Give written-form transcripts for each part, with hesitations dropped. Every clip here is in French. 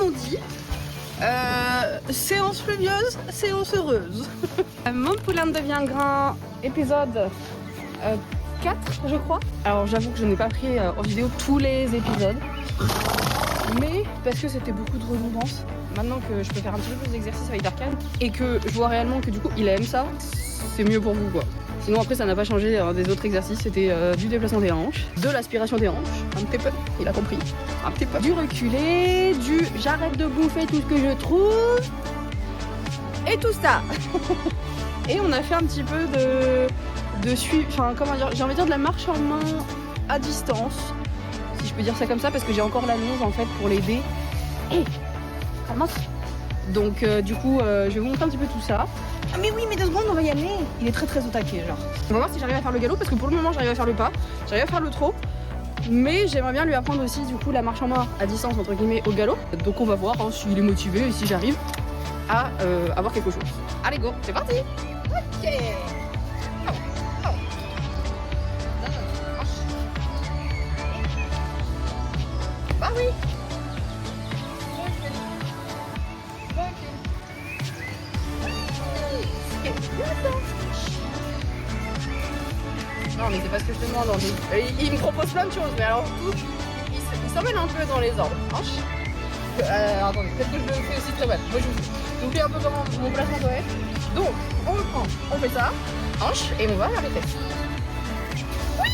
on dit. Séance pluvieuse, séance heureuse. Mon poulain devient grand, épisode 4 je crois. Alors j'avoue que je n'ai pas pris en vidéo tous les épisodes. Mais parce que c'était beaucoup de redondance. Maintenant que je peux faire un petit peu plus d'exercice avec Darkan et que je vois réellement que du coup il aime ça, c'est mieux pour vous quoi. Sinon après ça n'a pas changé des autres exercices, c'était du déplacement des hanches, de l'aspiration des hanches, un petit peu, il a compris, un petit peu. Du reculé, du j'arrête de bouffer tout ce que je trouve, et tout ça. Et on a fait un petit peu de suivi, enfin comment dire, j'ai envie de dire de la marche en main à distance, si je peux dire ça comme ça, parce que j'ai encore la nose en fait pour l'aider. Donc du coup je vais vous montrer un petit peu tout ça. Ah mais oui mais 2 secondes on va y aller. Il est très au taquet genre. On va voir si j'arrive à faire le galop parce que pour le moment j'arrive à faire le pas, j'arrive à faire le trot. Mais j'aimerais bien lui apprendre aussi du coup la marche en main à distance entre guillemets au galop. Donc on va voir hein, s'il est motivé et si j'arrive à avoir quelque chose. Allez go, c'est parti. Ok. Bah oui. Non mais c'est pas ce que je te demande. Il me propose plein de choses, mais alors tout, il s'emmène un peu dans les ordres. Hanche. Attendez, peut-être que je le fais aussi très mal. Moi je vous fais un peu comment mon placement doit être. Donc on le prend, on fait ça, hanche, et on va vers les fesses. Oui.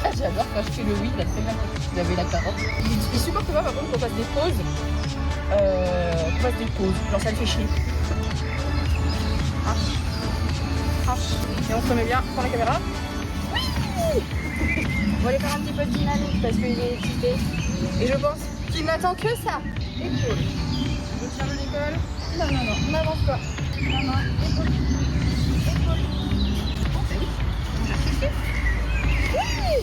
Ah, j'adore quand je fais le oui, là c'est bien qu'il avait la carotte. Il supporte pas par contre qu'on fasse des pauses. Genre ça le fait chier. Et on se remet bien pour la caméra. Oui. On va aller faire un petit peu de dynamique parce qu'il est excité. Et je pense qu'il n'attend que ça. Épaule. Je tiens le l'épaule. Non, n'avance pas. Non, épaule. Oui.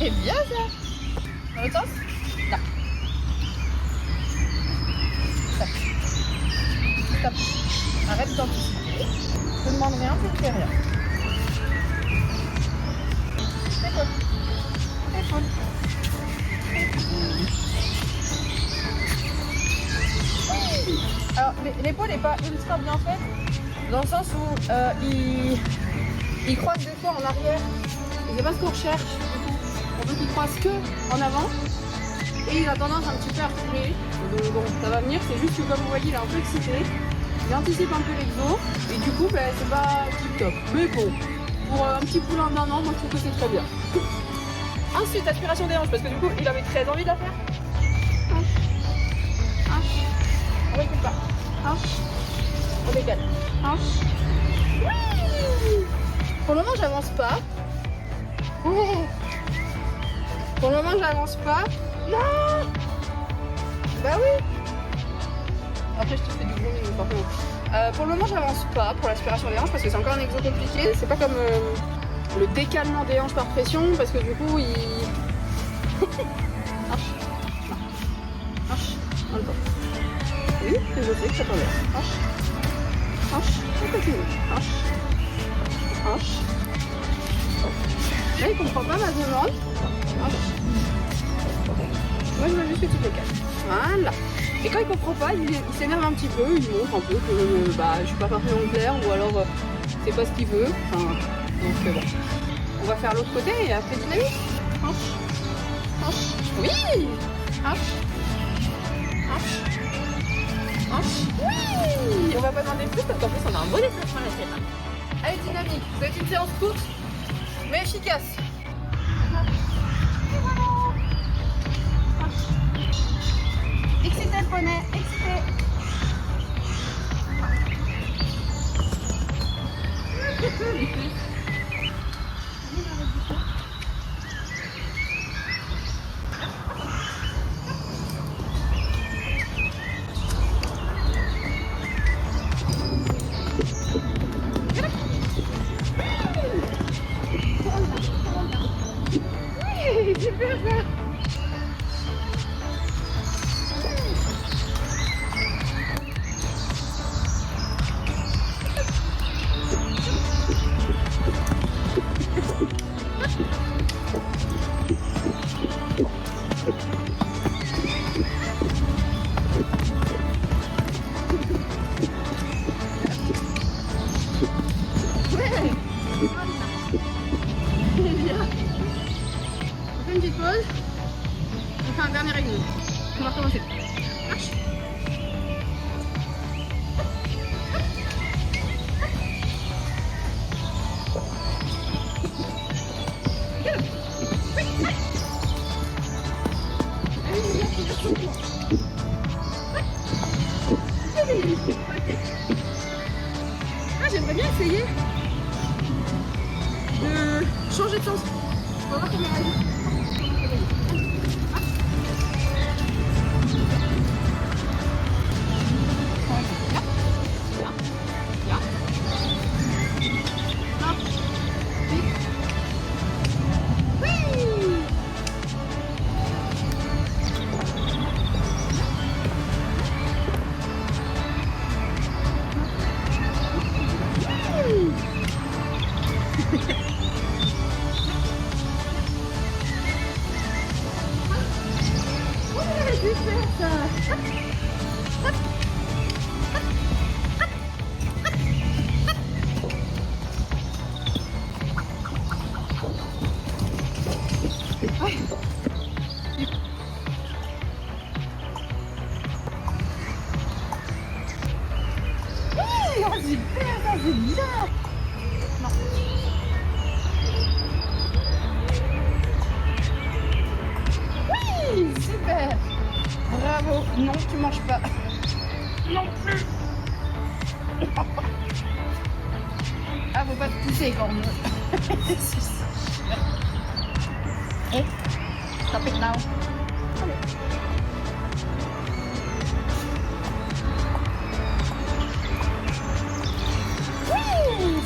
C'est bien ça. Dans l'autre sens. Là. Stop. Stop. Arrête d'anticiper. Je te demande rien, tu ne fais rien. Épaule. Alors l'épaule n'est pas ultra bien faite dans le sens où il croise des fois en arrière et c'est pas ce qu'on recherche du coup. On veut qu'il croise que en avant et il a tendance un petit peu à reculer. Donc bon ça va venir, c'est juste que comme vous voyez il est un peu excité. Il anticipe un peu l'exo et du coup c'est pas tip top. Mais bon, pour un petit poulain d'un an, moi je trouve que c'est très bien. Ensuite, aspiration des hanches parce que du coup il avait très envie de la faire. Hanche. On recule pas. Hanche. On décale. Hanche. Oui. Pour le moment j'avance pas. Oh. Pour le moment j'avance pas. Non. Bah oui. Après je te fais du grooming par contre. Pour le moment j'avance pas pour l'aspiration des hanches parce que c'est encore un exo compliqué. C'est pas comme le décalement des hanches par pression parce que du coup il... Hanche. Hanche. En même temps. Oui, je sais que ça t'enlève. Hanche. Hanche. On continue. Hanche. Hanche. Là il comprend pas ma demande. Hanche. Moi je veux juste que tu te calmes. Voilà. Et quand il comprend pas, il s'énerve un petit peu, il montre un peu que je suis pas parfaitement claire ou alors c'est pas ce qu'il veut. Enfin, donc bon. On va faire l'autre côté et après dynamique. Hanche. Hanche. Oui. Hanche. Hanche. Hanche. Oui. On va pas demander plus parce qu'en plus on a un bon déplacement à la tête. Allez dynamique, ça va être une séance courte mais efficace. Excitez le poney, excitez. Oui, super ça. Ah, j'aimerais bien essayer de changer de sens. On va voir comment elle est. Super, ça c'est bien. Non. Oui, super. Bravo. Non, tu manges pas. Non plus. Ah, faut pas te pousser quand même. Eh, stop it now.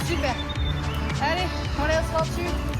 Super. Allez, on laisse dessus.